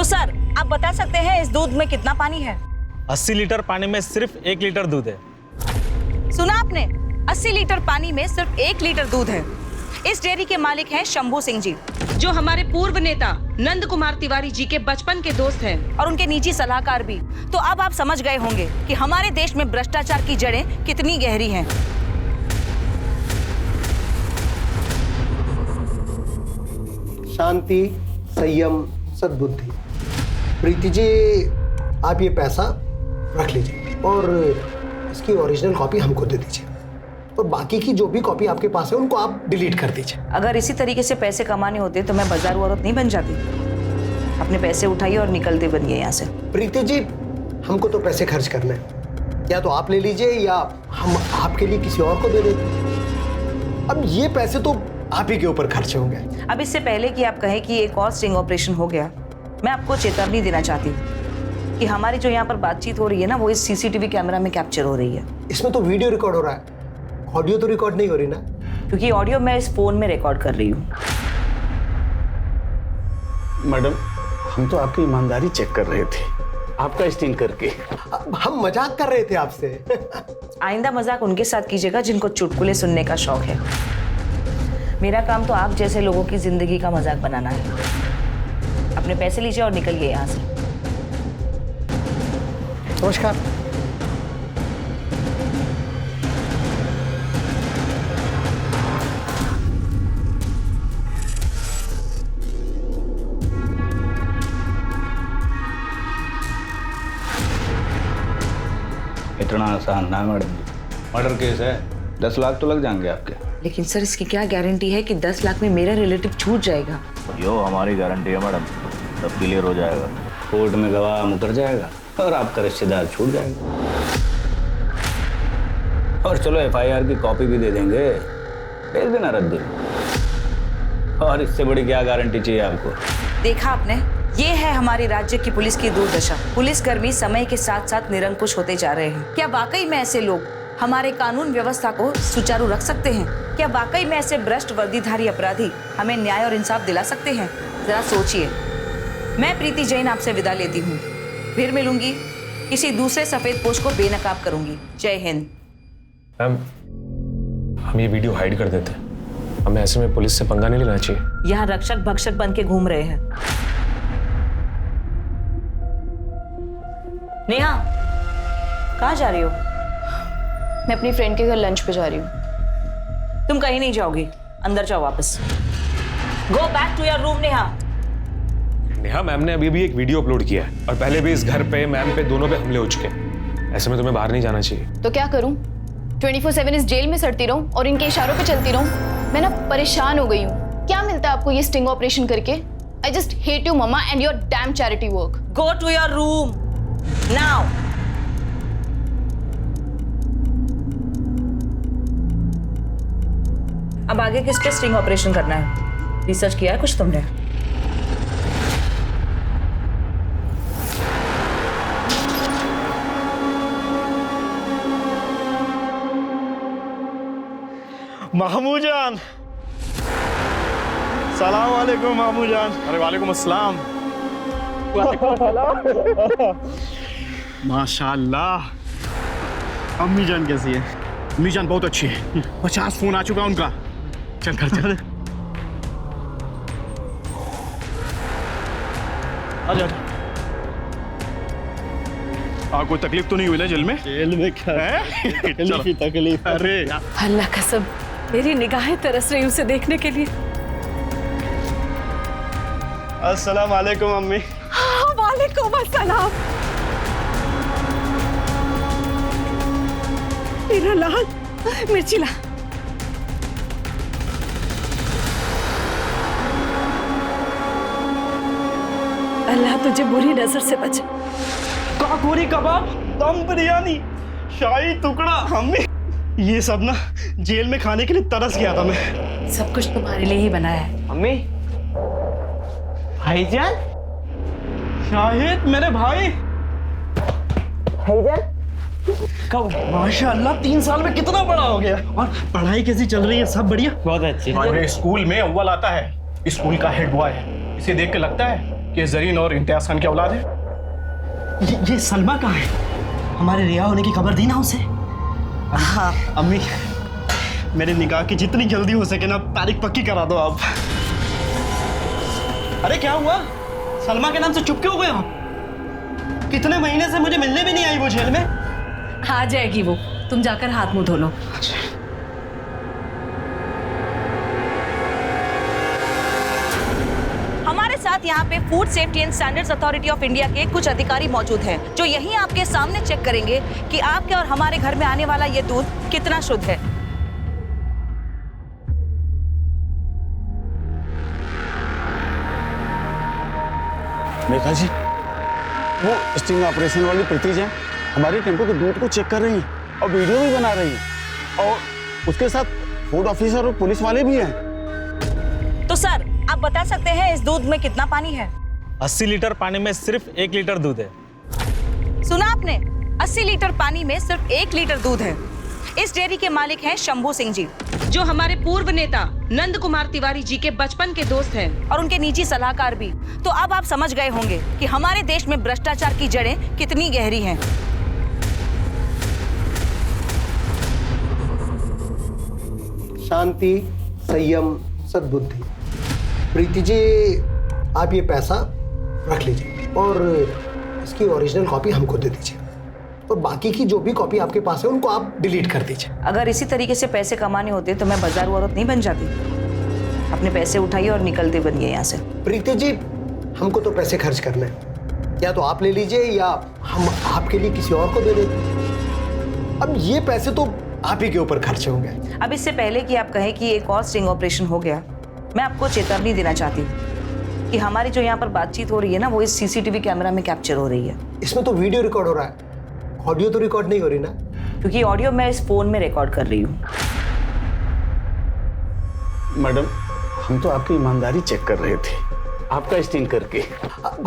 Sir आप बता सकते हैं इस दूध में कितना पानी है? 80 लीटर पानी में सिर्फ 1 लीटर दूध है। सुना आपने? 80 लीटर पानी में सिर्फ 1 लीटर दूध है। इस डेयरी के मालिक हैं शंभू सिंह जी, जो हमारे पूर्व नेता नंद कुमार तिवारी जी के बचपन के दोस्त हैं और उनके निजी सलाहकार भी। तो अब आप समझ गए होंगे कि हमारे देश में भ्रष्टाचार की जड़ें कितनी गहरी हैं। शांति, संयम, सद्बुद्धि। प्रीति जी, आप ये पैसा रख लीजिए और इसकी ओरिजिनल कॉपी हमको दे दीजिए, और बाकी की जो भी कॉपी आपके पास है उनको आप डिलीट कर दीजिए। अगर इसी तरीके से पैसे कमाने होते तो मैं बाजार औरत नहीं बन जाती। अपने पैसे उठाइए और निकलते बनिए यहाँ से। प्रीति जी, हमको तो पैसे खर्च करने हैं, या तो आप ले लीजिए या हम आपके लिए किसी और को दे देते। अब ये पैसे तो आप ही के ऊपर खर्च होंगे। अब इससे पहले कि आप कहें कि एक और स्टिंग ऑपरेशन हो गया, मैं आपको चेतावनी देना चाहती हूँ कि हमारी जो यहाँ पर बातचीत हो रही है ना, वो इस सीसीटीवी कैमरा में कैप्चर हो रही है। इसमें तो वीडियो रिकॉर्ड हो रहा है, ऑडियो तो रिकॉर्ड नहीं हो रही ना? क्योंकि ऑडियो मैं इस फोन में रिकॉर्ड कर रही हूँ। मैडम, हम तो आपकी ईमानदारी चेक कर रहे थे, आपका स्टिंग करके। हम मजाक कर रहे थे आपसे। आइंदा मजाक उनके साथ कीजिएगा जिनको चुटकुले सुनने का शौक है। मेरा काम तो आप जैसे लोगों की जिंदगी का मजाक बनाना है। अपने पैसे लीजिए और निकलिए यहाँ से। नमस्कार। इतना आसान ना मैडम जी, मर्डर केस है, 10 लाख तो लग जाएंगे आपके। लेकिन सर इसकी क्या गारंटी है कि 10 लाख में मेरा रिलेटिव छूट जाएगा? यो हमारी गारंटी है मैडम, सब क्लियर हो जाएगा। कोर्ट में गवाह मुकर जाएगा और आपका रिश्तेदार छूट जाएगा। और चलो FIR की कॉपी भी दे देंगे, भेज देना रद्दी। और इससे बड़ी क्या गारंटी चाहिए आपको? देखा आपने, ये है हमारे राज्य की पुलिस की दुर्दशा। पुलिसकर्मी समय के साथ साथ निरंकुश होते जा रहे हैं। क्या वाकई में ऐसे लोग हमारे कानून व्यवस्था को सुचारू रख सकते हैं? क्या वाकई में ऐसे भ्रष्ट वर्दीधारी अपराधी हमें न्याय और इंसाफ दिला सकते हैं? जरा सोचिए। मैं प्रीति जैन आपसे विदा लेती हूँ। फिर मिलूंगी, किसी दूसरे सफेद पोश को बेनकाब करूंगी। जय हिंद। मैम, हम ये वीडियो हाइड कर देते हैं। हमें ऐसे में पुलिस से पंगा नहीं लेना चाहिए। यहाँ रक्षक भक्षक बन के घूम रहे हैं। नेहा, कहाँ जा रही हो? मैं अपनी फ्रेंड के घर लंच पे जा रही हूँ। तुम कहीं नहीं जाओगी, अंदर जाओ वापस। Go back to your room Neha. Neha, ma'am ने अभी भी एक वीडियो अपलोड किया है और पहले भी इस घर पे, मैम पे, दोनों पे हमले हो चुके हैं। ऐसे में तुम्हें बाहर नहीं जाना चाहिए। तो क्या करूँ? 24/7 इस जेल में सड़ती रहूँ और इनके इशारों पे चलती रहूँ? मैं ना परेशान हो गई हूँ। क्या मिलता है आपको ये स्टिंग ऑपरेशन करके? I just hate you mamma and your damn charity work. Go to your room now. अब आगे किस पे स्टिंग ऑपरेशन करना है? रिसर्च किया है कुछ तुमने? मामू जान, सलाम वालेकुम मामू जान। अरे वालेकुम अस्सलाम। माशाल्लाह। अम्मी जान कैसी है? अम्मी जान बहुत अच्छी है। 50 फोन आ चुका उनका। चल घर चल। आजा। कोई तकलीफ तो नहीं हुई ना जेल में? जेल में क्या है? जेल की तकलीफ? अरे अल्लाह कसम, मेरी निगाहें तरस रही उसे देखने के लिए। अस्सलाम वालेकुम अम्मी। हाँ, वालेकुम अस्सलाम। मेरा लाल, मिर्ची ला। अल्लाह तुझे बुरी नजर से बचे। काकोरी कबाब, दम बिरयानी, शाही टुकड़ा, अम्मी ये सब ना जेल में खाने के लिए तरस गया था मैं। सब कुछ तुम्हारे लिए ही बनाया है। अम्मी, भाईजान, शाहिद मेरे भाई। भाईजान कब? माशाअल्लाह 3 साल में कितना बड़ा हो गया। और पढ़ाई कैसी चल रही है? सब बढ़िया? बहुत अच्छी। हमारे स्कूल में अव्वल आता है, स्कूल का हेड बॉय है। इसे देख के लगता है कि जरीन और इम्तियाज खान की औलाद है? ये सलमा कहाँ है? हमारे रिहा होने की खबर दी ना उसे। हाँ अम्मी, मेरे निकाह की जितनी जल्दी हो सके ना तारीख पक्की करा दो आप। अरे क्या हुआ? सलमा के नाम से चुप क्यों हो गए आप? कितने महीने से मुझे मिलने भी नहीं आई वो जेल में। आ जाएगी वो, तुम जाकर हाथ मुंह धो लो। हमारे साथ यहाँ पे food safety and standards authority of India के कुछ अधिकारी मौजूद हैं जो यहीं आपके सामने चेक करेंगे कि आपके और हमारे घर में आने वाला ये दूध कितना शुद्ध है। मेघा जी, वो स्टिंग ऑपरेशन वाली प्रीति जी हमारे टेम्पो के दूध को चेक कर रही हैं और वीडियो भी बना रही हैं और उसके साथ फूड ऑफिसर और पुलिस वाले भी हैं। तो सर, आप बता सकते हैं इस दूध में कितना पानी है? 80 लीटर पानी में सिर्फ 1 लीटर दूध है। सुना आपने? 80 लीटर पानी में सिर्फ 1 लीटर दूध है। इस डेयरी के मालिक हैं शंभू सिंह जी, जो हमारे पूर्व नेता नंद कुमार तिवारी जी के बचपन के दोस्त हैं और उनके निजी सलाहकार भी। तो अब आप समझ गए होंगे कि हमारे देश में भ्रष्टाचार की जड़ें कितनी गहरी हैं। शांति, संयम, सद्बुद्धि। प्रीति जी, आप ये पैसा रख लीजिए और इसकी ओरिजिनल कॉपी हमको दे दीजिए और बाकी की जो भी कॉपी आपके पास है उनको आप डिलीट कर दीजिए। अगर इसी तरीके से पैसे कमाने होते तो मैं बाजार औरत नहीं बन जाती। अपने पैसे उठाइए और निकलते बनिए यहाँ से। प्रीति जी, हमको तो पैसे खर्च करने हैं, या तो आप ले लीजिए या हम आपके लिए किसी और को दे देते। अब ये पैसे तो आप ही के ऊपर खर्च होंगे। अब इससे पहले कि आप कहें कि एक और स्टिंग ऑपरेशन हो गया, मैं आपको चेतावनी देना चाहती हूँ कि हमारी जो यहाँ पर बातचीत हो रही है ना, वो इस सीसीटीवी कैमरा में कैप्चर हो रही है। इसमें तो वीडियो रिकॉर्ड हो रहा है, ऑडियो तो रिकॉर्ड नहीं हो रही ना? क्योंकि ऑडियो मैं इस फोन में रिकॉर्ड कर रही हूँ। मैडम, हम तो आपकी ईमानदारी चेक कर रहे थे, आपका स्टिंग करके।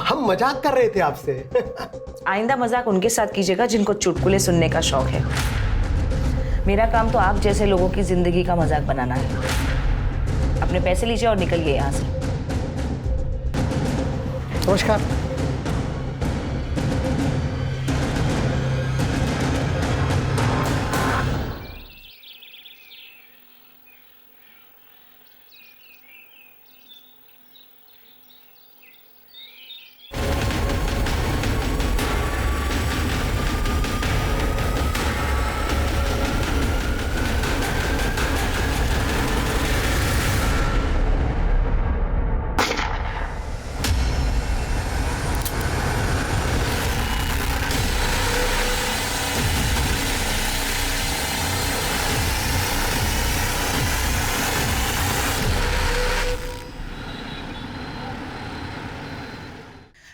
हम मजाक कर रहे थे आपसे। आइंदा मजाक उनके साथ कीजिएगा जिनको चुटकुले सुनने का शौक है। मेरा काम तो आप जैसे लोगों की जिंदगी का मजाक बनाना है। अपने पैसे लीजिए और निकलिए यहाँ से। नमस्कार।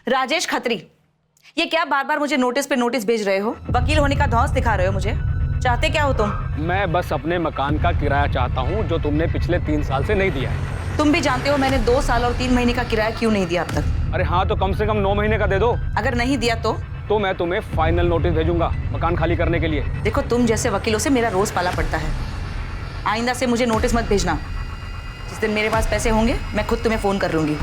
राजेश खत्री, ये क्या बार बार मुझे नोटिस पे नोटिस भेज रहे हो? वकील होने का धौंस दिखा रहे हो मुझे? चाहते क्या हो तुम? मैं बस अपने मकान का किराया चाहता हूँ जो तुमने पिछले 3 साल से नहीं दिया है। तुम भी जानते हो मैंने 2 साल और 3 महीने का किराया क्यों नहीं दिया अब तक। अरे हाँ, तो कम से कम 9 महीने का दे दो। अगर नहीं दिया तो मैं तुम्हें फाइनल नोटिस भेजूंगा मकान खाली करने के लिए। देखो, तुम जैसे वकीलों से मेरा रोज पाला पड़ता है। आइंदा से मुझे नोटिस मत भेजना। जिस दिन मेरे पास पैसे होंगे मैं खुद तुम्हें फोन कर लूंगी।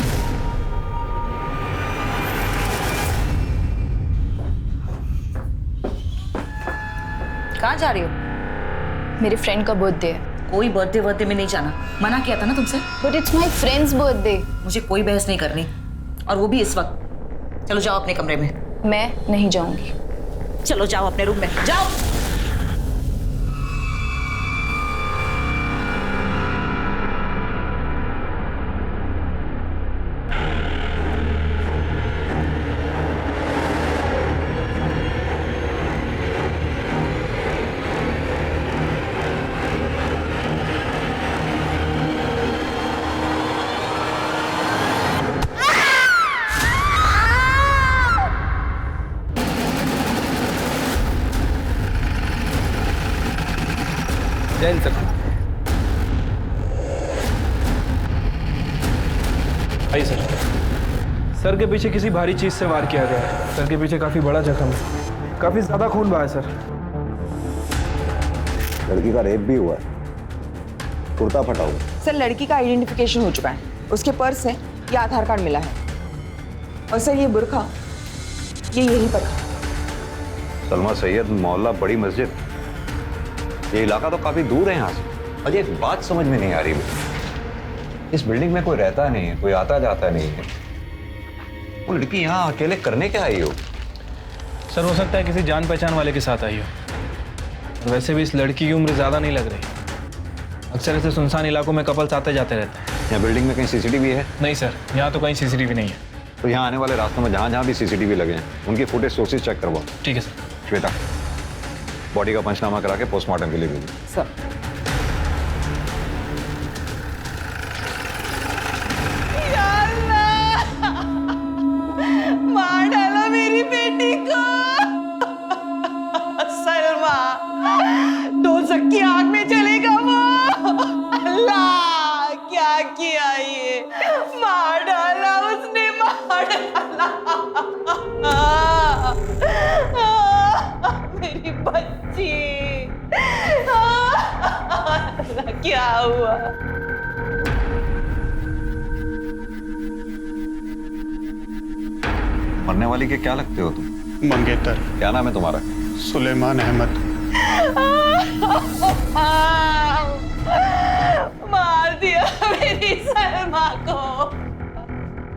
कहाँ जा रही हो? मेरे फ्रेंड का बर्थडे है। कोई बर्थडे में नहीं जाना, मना किया था ना तुमसे। But it's my friends birthday. मुझे कोई बहस नहीं करनी, और वो भी इस वक्त। चलो जाओ अपने कमरे में। मैं नहीं जाऊंगी। चलो जाओ अपने रूम में, जाओ। जैन सर। आइए सर। सर के पीछे किसी भारी चीज से वार किया गया है। सर के पीछे काफी बड़ा जख्म है, काफी ज्यादा खून बहा है सर। लड़की का रेप भी हुआ, कुर्ता फटा हुआ। सर, लड़की का आइडेंटिफिकेशन हो चुका है। उसके पर्स से या आधार कार्ड मिला है। और सर ये बुरखा ये यहीं पर था। सलमा सैयद मोहल्ला बड़ी मस्जिद, ये इलाका तो काफी दूर है यहाँ से। और एक बात समझ में नहीं आ रही मुझे, इस बिल्डिंग में कोई रहता नहीं है, कोई आता जाता नहीं है। वो लड़की यहाँ अकेले करने क्या आई हो? सर हो सकता है किसी जान पहचान वाले के साथ आई हो। वैसे भी इस लड़की की उम्र ज्यादा नहीं लग रही। अक्सर ऐसे सुनसान इलाकों में कपल्स आते जाते रहते हैं। यहाँ बिल्डिंग में कहीं सीसीटीवी है? नहीं सर, यहाँ तो कहीं सीसीटीवी नहीं है। तो यहाँ आने वाले रास्तों में जहाँ जहाँ भी सीसीटीवी लगे हैं उनकी फुटेज सोर्सेज चेक करवाओ। ठीक है सर। श्वेता, बॉडी का पंचनामा करा के पोस्टमार्टम के लिए भेजो। सर मार डालो मेरी बेटी को। सलमा दोजख की आग में चलेगा वो। अल्लाह क्या किया ये, मार डाला उसने, मार डाला। मेरी बच्ची, अल्लाह क्या हुआ? मरने वाली के क्या लगते हो तुम? मंगेतर। क्या नाम है तुम्हारा? सुलेमान अहमद। मार दिया मेरी सलमा को।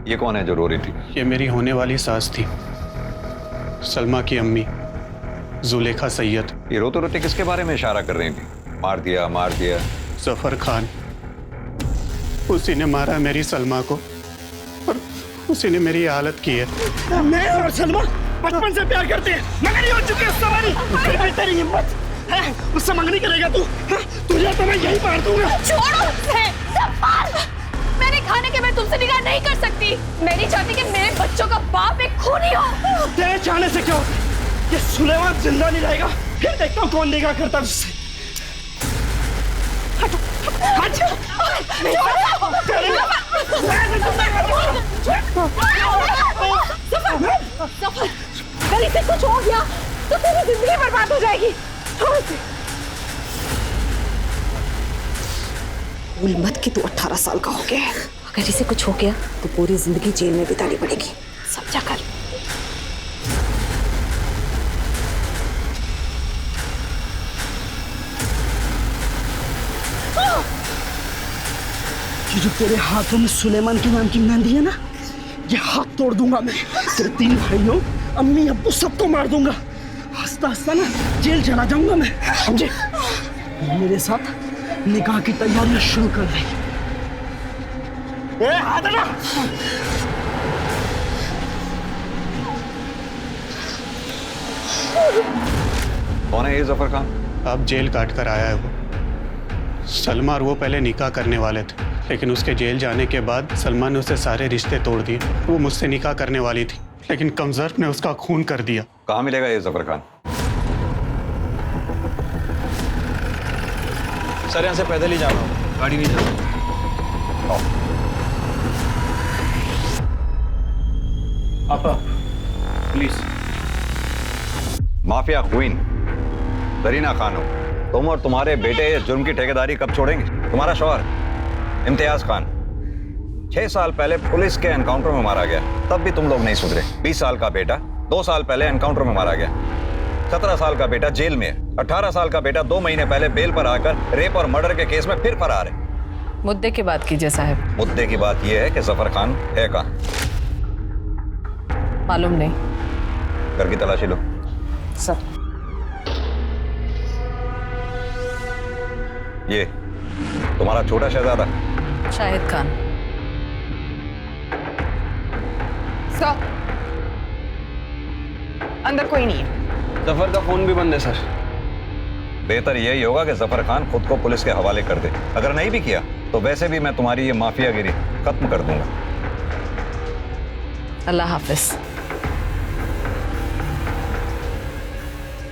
ये कौन है जो रो रही थी? ये मेरी होने वाली सास थी, सलमा की अम्मी जुलेखा सैयद। ये रोते रोते किसके बारे में इशारा कर रही थी? मार दिया, मार दिया। जफर खान, उसी ने मारा मेरी सलमा को और उसी ने मेरी हालत की है। मैं और सलमा बचपन से प्यार करते हैं, मगर ये हो चुकी है सवारी। तेरी हिम्मत है उससे मंगनी करेगा तू? तुझे तो मैं यही मार दूंगा। छोड़ो उसे, मेरे खाने के मैं तुमसे निकाह नहीं कर सकती। मैं नहीं चाहती कि मेरे बच्चों का बाप एक खूनी हो। तेरे चाहने से क्यों? ये सुलेमान जिंदा नहीं रहेगा, फिर देखता हूँ कौन निकाह करता है उससे। अगर इसे कुछ हो गया तो तेरी जिंदगी बर्बाद हो जाएगी। भूल मत कि तू 18 साल का हो गया है। अगर इसे कुछ हो गया तो पूरी जिंदगी जेल में बितानी पड़ेगी। समझा कर। ये जो तेरे हाथों में सुलेमान के नाम की मेहंदी है ना, ये हाथ तोड़ दूंगा मैं। तेरे 3 भाइयों, अम्मी, अब्बू सबको मार दूंगा। हंसता हंसता ना जेल चला जाऊंगा मैं, समझे? मेरे साथ निकाह की तैयारियां शुरू कर दे। हाथ हटा। कौन है ये जफर खान? अब जेल काट कर आया है वो। सलमा और वो पहले निकाह करने वाले थे, लेकिन उसके जेल जाने के बाद सलमा ने उससे सारे रिश्ते तोड़ दिए। वो मुझसे निकाह करने वाली थी, लेकिन कमजर्फ ने उसका खून कर दिया। कहाँ मिलेगा ये जफर खान? सर यहाँ से पैदल ही जाना होगा, गाड़ी नहीं चलती। आपा प्लीज। माफिया क्वीन दरीना खान, तुम और तुम्हारे बेटे इस जुर्म की ठेकेदारी कब छोड़ेंगे? तुम्हारा शौहर इम्तियाज खान 6 साल पहले पुलिस के एनकाउंटर में मारा गया, तब भी तुम लोग नहीं सुधरे। 20 साल का बेटा 2 साल पहले एनकाउंटर में मारा गया। 17 साल का बेटा जेल में है। 18 साल का बेटा 2 महीने पहले बेल पर आकर रेप और मर्डर के केस में फिर फरार है। मुद्दे की बात कीजिए साहब। मुद्दे की बात यह है कि जफर खान है कहाँ? मालूम नहीं। घर की तलाशी लो। सर ये तुम्हारा छोटा शहजादा शाहिद खान। सर अंदर कोई नहीं है। जफर का फोन भी बंद है सर। बेहतर यही होगा कि जफर खान खुद को पुलिस के हवाले कर दे। अगर नहीं भी किया तो वैसे भी मैं तुम्हारी ये माफियागिरी खत्म कर दूंगा। अल्लाह हाफिज।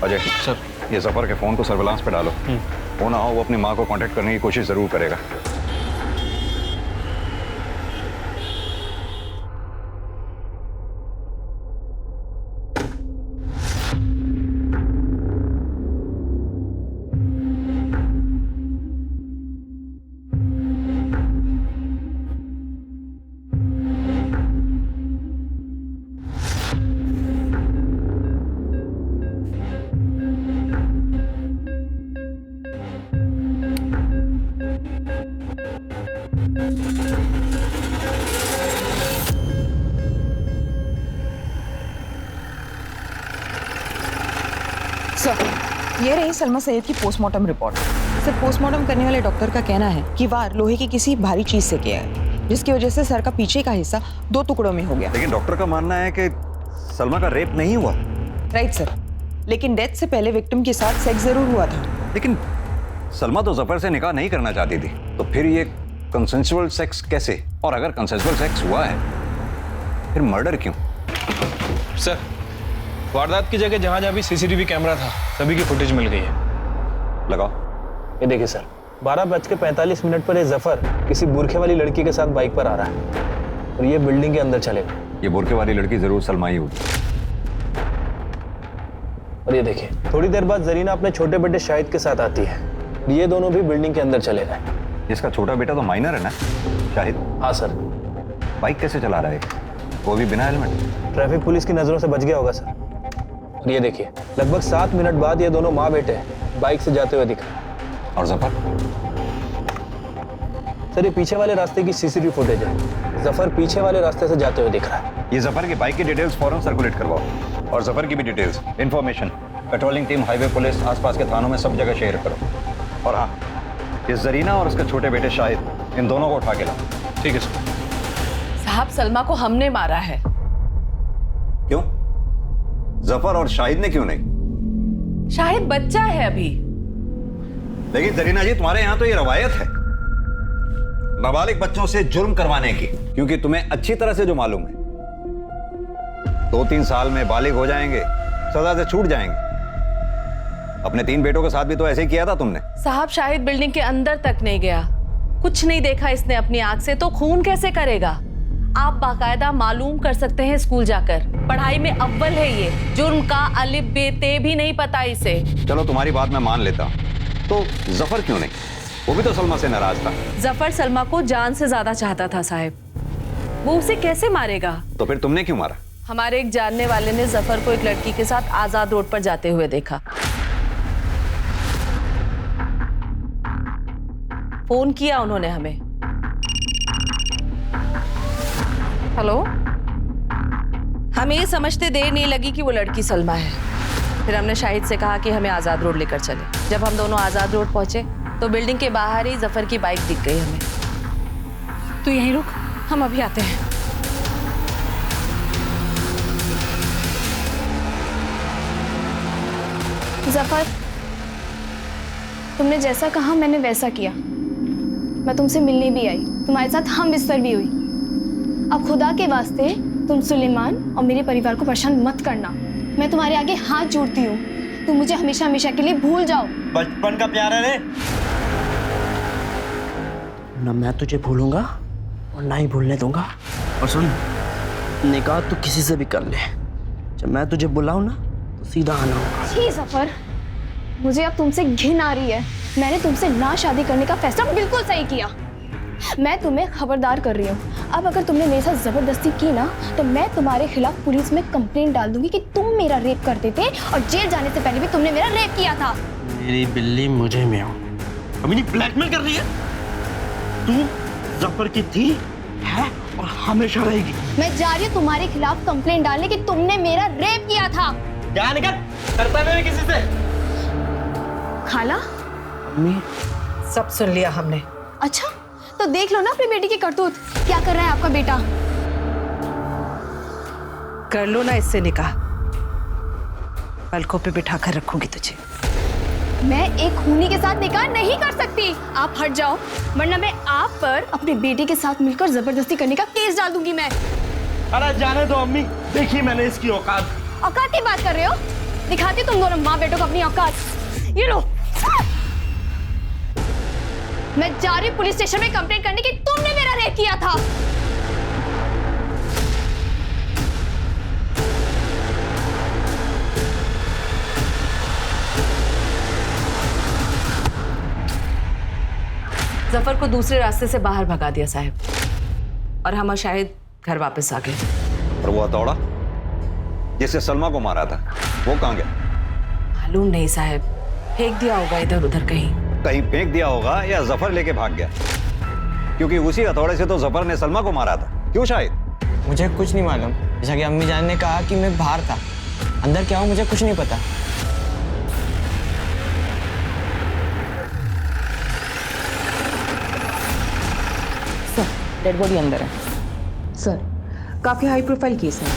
अजय सर, ये जफर के फोन को सर्विलांस पे डालो। वो ना हो वो अपनी माँ को कांटेक्ट करने की कोशिश जरूर करेगा। सर, ये रही सलमा सैयद की पोस्टमार्टम रिपोर्ट। सर, पोस्टमार्टम करने वाले डॉक्टर का कहना है कि वार लोहे की किसी भारी चीज से किया है, जिसकी वजह से सर का पीछे का हिस्सा 2 टुकड़ों में हो गया। लेकिन डॉक्टर का मानना है कि सलमा का रेप नहीं हुआ। राइट सर, लेकिन डेथ से पहले विक्टिम के साथ सेक्स जरूर हुआ था। लेकिन सलमा तो जफर से निकाह नहीं करना चाहती थी, तो फिर ये कंसेंसुअल सेक्स कैसे? और अगर कंसेंसुअल सेक्स हुआ है फिर मर्डर क्यों? सर, वारदात की जगह जहां भी सीसीटीवी कैमरा था, सभी की फुटेज मिल गई है। लगाओ। ये देखिए सर, 12:45 पर ये जफर किसी बुरखे वाली लड़की के साथ बाइक पर आ रहा है और ये बिल्डिंग के अंदर चलेगा। ये बुरखे वाली लड़की जरूर सलमा ही होगी। और ये देखिए, थोड़ी देर बाद जरीना अपने छोटे बेटे शाहिद के साथ आती है। ये दोनों भी बिल्डिंग के अंदर चले गए। इसका छोटा बेटा तो माइनर है ना, शाहिद? हाँ सर। बाइक कैसे चला रहा है वो भी बिना हेलमेट? ट्रैफिक पुलिस की नजरों से बच गया होगा सर। और ये देखिए, लगभग 7 मिनट बाद ये दोनों माँ बेटे बाइक से जाते हुए दिख रहे हैं। और जफर? सर, ये पीछे वाले रास्ते की सीसीटीवी फुटेज है। जफर पीछे वाले रास्ते से जाते हुए दिख रहा है। ये जफर की बाइक की डिटेल्स फौरन सर्कुलेट करवाओ, और जफर की भी details, information patrolling team, highway police, आसपास के थानों में सब जगह शेयर करो। और हाँ, ये जरीना और उसके छोटे बेटे शाहिद, इन दोनों को उठा के लाओ। ठीक है सर। साहब, सलमा को हमने मारा है। क्यों? जफर और शाहिद ने क्यों नहीं? शाहिद बच्चा है अभी। लेकिन जरीना जी, तुम्हारे यहाँ तो ये रवायत है नाबालिग बच्चों से जुर्म करवाने की, क्योंकि तुम्हें अच्छी तरह से जो मालूम है 2-3 साल में बालिग हो जाएंगे, सजा से छूट जाएंगे। अपने 3 बेटों के साथ भी तो ऐसे ही किया था तुमने। साहब, शाहिद बिल्डिंग के अंदर तक नहीं गया, कुछ नहीं देखा इसने अपनी आंख से, तो खून कैसे करेगा? आप बाकायदा मालूम कर सकते हैं स्कूल जाकर। पढ़ाई में अव्वल है ये, जुर्म का अलिफ बे ते भी नहीं पता इसे। चलो, तुम्हारी बात मैं मान लेता हूं, तो जफर क्यों नहीं? वो भी तो सलमा से नाराज था। जफर सलमा को जान से ज्यादा चाहता था साहब, वो उसे कैसे मारेगा? तो फिर तुमने क्यों मारा? हमारे एक जानने वाले ने जफर को एक लड़की के साथ आजाद रोड पर जाते हुए देखा। फोन किया उन्होंने हमें। हेलो, हमें ये समझते देर नहीं लगी कि वो लड़की सलमा है। फिर हमने शाहिद से कहा कि हमें आजाद रोड लेकर चले। जब हम दोनों आजाद रोड पहुंचे तो बिल्डिंग के बाहर ही जफर की बाइक दिख गई हमें। तू यहीं रुक, हम अभी आते हैं। जफर, तुमने जैसा कहा मैंने वैसा किया। मैं तुमसे मिलने भी आई, तुम्हारे साथ हम बिस्तर भी हुई। अब खुदा के वास्ते तुम सुलेमान और मेरे परिवार को परेशान मत करना। मैं तुम्हारे आगे हाथ जोड़ती हूँ, तुम मुझे हमेशा हमेशा के लिए भूल जाओ। बचपन का प्यार है रे। ना मैं तुझे भूलूंगा और ना ही भूलने दूंगा। और सुन, निकाह तू किसी से भी कर ले, जब मैं तुझे बुलाऊं ना तो सीधा आना होगा। छी जफर, मुझे अब तुमसे घिन आ रही है। मैंने तुमसे ना शादी करने का फैसला बिल्कुल सही किया। मैं तुम्हें खबरदार कर रही हूँ, अब अगर तुमने मेरे साथ जबरदस्ती की ना तो मैं तुम्हारे खिलाफ पुलिस में कंप्लेंट डाल दूंगी कि तुम मेरा रेप करते थे और जेल जाने से पहले भी तुमने मेरा रेप किया था। मेरी बिल्ली मुझे में हो, अभी नहीं ब्लैकमेल कर रही है। तू जफर की थी, है और हमेशा रहेगी। मैं जा रही हूँ तुम्हारे खिलाफ कंप्लेंट डालने कि तुमने मेरा रेप किया था। क्या निकल करता नहीं किसी से। खाला, अम्मी, सब सुन लिया हमने। अच्छा, तो देख लो ना अपनी बेटी की करतूत। क्या कर रहा है आपका बेटा? कर लो ना इससे निकाह, पलकों पे बिठा कर रखूंगी तुझे। मैं एक खूनी के साथ निकाह नहीं कर सकती। आप हट जाओ, वरना मैं आप पर अपनी बेटी के साथ मिलकर जबरदस्ती करने का केस डाल दूंगी मैं। अरे जाने दो अम्मी, देखिए मैंने इसकी औकात। औकात की बात कर रहे हो? दिखाती तुम दोनों माँ बेटों को अपनी औकात। ये लो, मैं जा रही पुलिस स्टेशन में कंप्लेंट करने की तुमने मेरा रेप किया था। जफर को दूसरे रास्ते से बाहर भगा दिया साहब, और हम और शाहिद घर वापस आ गए। और वो हथौड़ा जिससे सलमा को मारा था, वो कहाँ गया? मालूम नहीं साहब, फेंक दिया होगा इधर उधर कहीं। कहीं फेंक दिया होगा या जफर लेके भाग गया, क्योंकि उसी हथौड़े से तो जफर ने सलमा को मारा था। क्यों शाहिद? मुझे कुछ नहीं मालूम, जैसा कि अम्मी जान ने कहा कि मैं बाहर था, अंदर क्या हूँ मुझे कुछ नहीं पता। डेड बॉडी अंदर है। सर, काफी हाई प्रोफाइल केस है।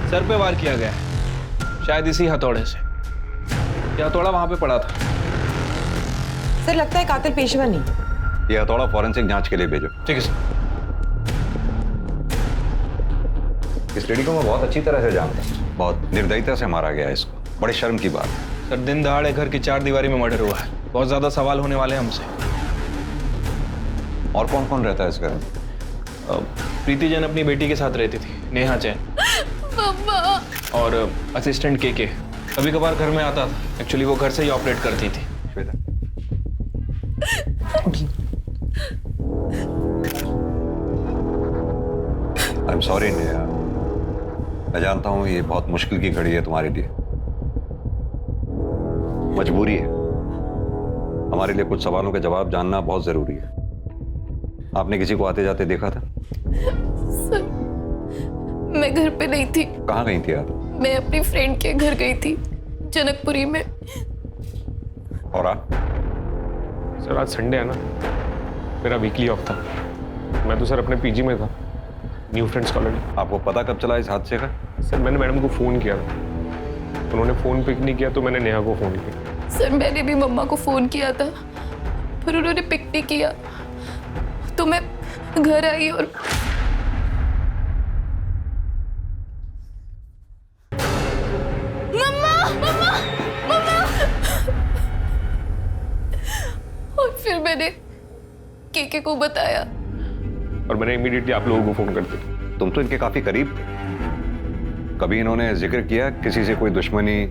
सर पे वार किया गया है, शायद इसी हथौड़े से। ये हथौड़ा वहां पे पड़ा था। सर, लगता है कातिल पेशेवर नहीं। ये हथौड़ा फॉरेंसिक जांच के लिए भेजो। ठीक है सर। इस लेडी को मैं बहुत अच्छी तरह से जानता हूँ, बहुत निर्दयता से मारा गया है इसको, बड़े शर्म की बात। सर, दिन दहाड़े घर की 4 दीवारी में मर्डर हुआ है, बहुत ज्यादा सवाल होने वाले हैं हमसे। और कौन कौन रहता है इस घर में? प्रीति जैन अपनी बेटी के साथ रहती थी, नेहा जैन, और असिस्टेंट के कभी कभार घर में आता था। एक्चुअली वो घर से ही ऑपरेट करती थी। Shweta, I am sorry Neha, मैं जानता हूं ये बहुत मुश्किल की घड़ी है तुम्हारे लिए, मजबूरी है। हमारे लिए कुछ सवालों के जवाब जानना बहुत जरूरी है। आपने किसी को आते जाते देखा था? सर, मैं घर पे नहीं थी। कहाँ गई थी आप? मैं अपनी फ्रेंड के घर गई थी, जनकपुरी में। और आप? सर, आज संडे है ना, मेरा वीकली ऑफ था। मैं तो सर अपने पीजी में था, न्यू फ्रेंड्स कॉलोनी। आपको पता कब चला इस हादसे का? सर, मैंने मैडम को फ़ोन किया था, उन्होंने फ़ोन पिक नहीं किया तो मैंने नेहा को फ़ोन किया। सर, मैंने भी मम्मा को फ़ोन किया था, पर उन्होंने पिक नहीं किया, तो मैं घर आई और और फिर मैंने केके को बताया और मैंने इमीडिएटली आप लोगों को फ़ोन कर दिया। तुम तो इनके काफी करीब थे। कभी इन्होंने जिक्र किया किसी से कोई दुश्मनी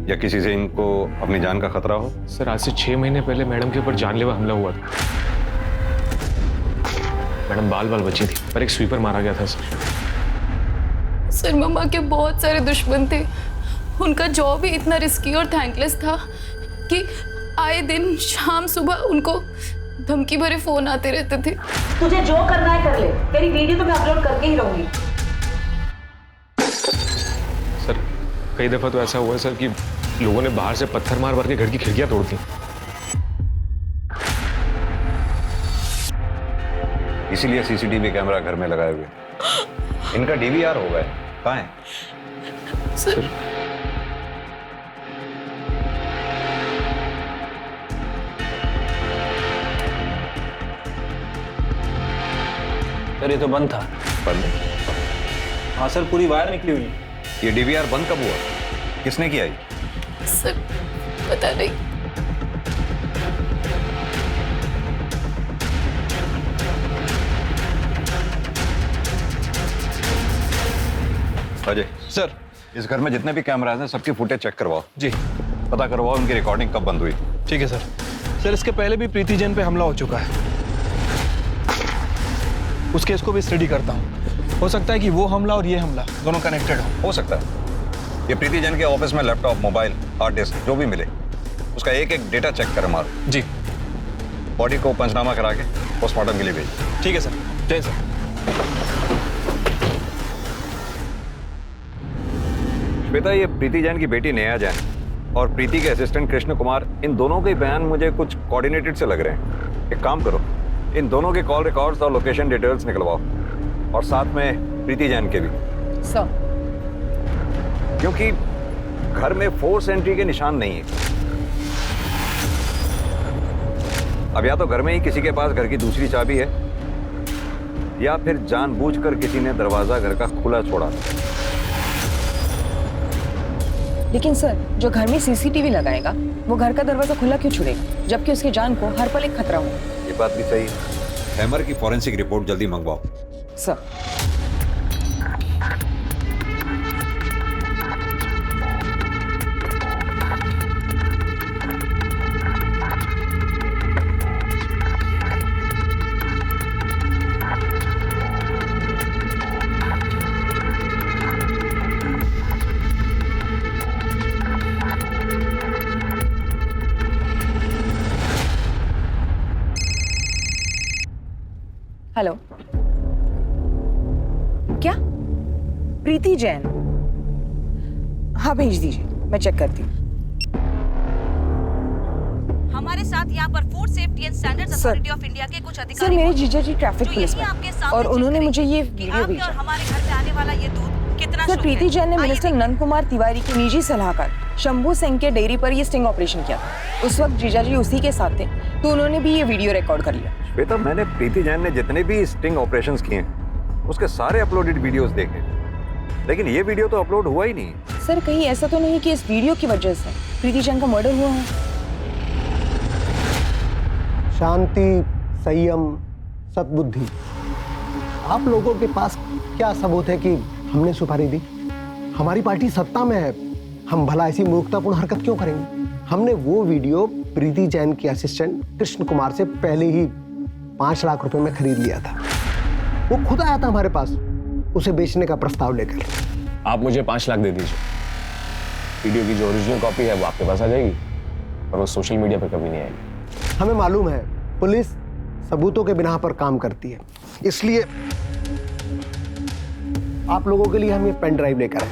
या किसी से इनको अपनी जान का खतरा हो? सर, आज से 6 महीने पहले मैडम के ऊपर जानलेवा हमला हुआ था। मैडम बाल बची थी, पर एक स्वीपर मारा गया था सर। सर, मम्मा के बहुत सारे दुश्मन थे। उनका जॉब ही इतना रिस्की और थैंकलेस था कि आए दिन शाम सुबह उनको धमकी भरे फोन आते रहते थे। तुझे जो करना है कर ले, तेरी वीडियो तो मैं अपलोड करके ही रहूंगी। सर, कई दफा तो ऐसा हुआ है सर कि लोगों ने बाहर से पत्थर मार के घर की खिड़कियां तोड़ दी। इसीलिए सीसीटीवी कैमरा घर में लगाए हुए। इनका डीवीआर हो गया, कहाँ है? सर, सर, ये तो बंद था। बंद? हाँ सर, पूरी वायर निकली हुई है। ये डीवीआर बंद कब हुआ? किसने किया ये? सर, पता नहीं। अजय सर, इस घर में जितने भी कैमरास हैं सबकी फुटेज चेक करवाओ। जी। पता करवाओ उनकी रिकॉर्डिंग कब बंद हुई। ठीक है सर। सर, इसके पहले भी प्रीति जैन पे हमला हो चुका है, उस केस को भी स्टडी करता हूँ। हो सकता है कि वो हमला और ये हमला दोनों कनेक्टेड हो सकता है। ये प्रीति जैन के ऑफिस में लैपटॉप, मोबाइल, हार्ड डिस्क जो भी मिले उसका एक एक डेटा चेक कर मारो। जी। बॉडी को पंचनामा करा के पोस्टमार्टम के लिए भेज। ठीक है सर। जय सर। श्वेता, ये प्रीति जैन की बेटी नेहा जैन और प्रीति के असिस्टेंट कृष्ण कुमार, इन दोनों के बयान मुझे कुछ कोऑर्डिनेटेड से लग रहे हैं। एक काम करो, इन दोनों के कॉल रिकॉर्ड्स और लोकेशन डिटेल्स निकलवाओ, और साथ में प्रीति जैन के भी। सर, क्योंकि घर में फोर्स एंट्री के निशान नहीं है। अब या तो घर में ही किसी के पास घर की दूसरी चाबी है, या फिर जानबूझकर किसी ने दरवाजा घर का खुला छोड़ा। लेकिन सर, जो घर में सीसीटीवी लगाएगा वो घर का दरवाजा खुला क्यों छोड़ेगा, जबकि उसकी जान को हर पल एक खतरा हो? ये बात भी सही है। हैमर की फॉरेंसिक रिपोर्ट जल्दी मंगवाओ। सर। हेलो, क्या? प्रीति जैन? हाँ भेज दीजिए, मैं चेक करती हूँ। हमारे साथ यहाँ पर food safety and standards authority of India के कुछ सर अधिकारी मेरे जीजा जी ट्रैफिक जो पुलिस यही आपके में सामने और चेक उन्होंने करेंगे मुझे ये कि वीडियो आपके और भेजा। हमारे घर में आने वाला ये दूध कितना सर शुद्ध प्रीति है। जैन ने आइए मिनिस्टर नंद कुमार तिवारी के निजी सलाहकार शंभू सिंह के डेयरी पर ये स्टिंग ऑपरेशन किया था। उस वक्त जीजा जी उसी के साथ थे, तो उन्होंने भी ये वीडियो रिकॉर्ड कर लिया। श्वेता, मैंने प्रीति जैन ने जितने भी स्टिंग ऑपरेशंस किए हैं उसके सारे अपलोडेड वीडियोस देखे, लेकिन ये वीडियो तो अपलोड हुआ ही नहीं। सर कहीं ऐसा तो नहीं कि इस वीडियो की वजह से प्रीति जैन का मर्डर हुआ है? शांति, संयम, सद्बुद्धि, आप लोगों के पास क्या सबूत है कि हमने सुपारी दी? हमारी पार्टी सत्ता में है, हम भला ऐसी मूर्खतापूर्ण हरकत क्यों करेंगे? हमने वो वीडियो प्रीति जैन के असिस्टेंट कृष्ण कुमार से पहले ही 5 लाख रुपए में खरीद लिया था। वो खुद आया था हमारे पास उसे बेचने का प्रस्ताव लेकर। आप मुझे 5 लाख दे दीजिए, वीडियो की जो ओरिजिनल कॉपी है वो आपके पास आ जाएगी और वो सोशल मीडिया पर कभी नहीं आएगी। हमें मालूम है पुलिस सबूतों के बिना पर काम करती है, इसलिए आप लोगों के लिए हम ये पेन ड्राइव लेकर आए।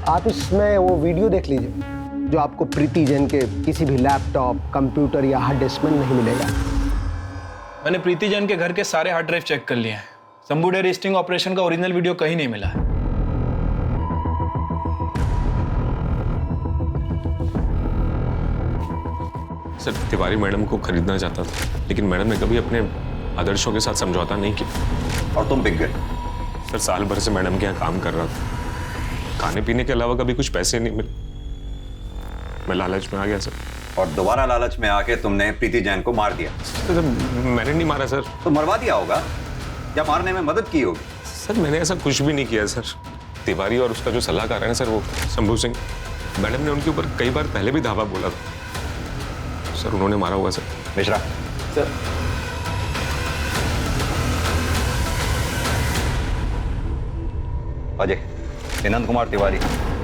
आप इसमें वो वीडियो देख लीजिए जो आपको प्रीति जैन के किसी भी लैपटॉप, कंप्यूटर या हार्ड डिस्क में नहीं मिलेगा। मैंने प्रीति जैन के घर के सारे हार्ड ड्राइव चेक कर लिए हैं। शंभू डेयरी स्टिंग ऑपरेशन का ओरिजिनल वीडियो कहीं नहीं मिला है। सर तिवारी मैडम को खरीदना चाहता था, लेकिन मैडम ने कभी अपने आदर्शों के साथ समझौता नहीं किया। और तुम बिक गए? सर साल भर से मैडम के यहाँ काम कर रहा था, खाने पीने के अलावा कभी कुछ पैसे नहीं मिले, मैं लालच में आ गया सर। और दोबारा लालच में आके तुमने प्रीति जैन को मार दिया? सर मैंने नहीं मारा सर। तो मरवा दिया होगा या मारने में मदद की होगी? सर मैंने ऐसा कुछ भी नहीं किया सर। तिवारी और उसका जो सलाहकार है ना सर, वो शंभू सिंह, मैडम ने उनके ऊपर कई बार पहले भी धावा बोला था सर, उन्होंने मारा होगा सर। मिश्रा सर अजय, नंद कुमार तिवारी,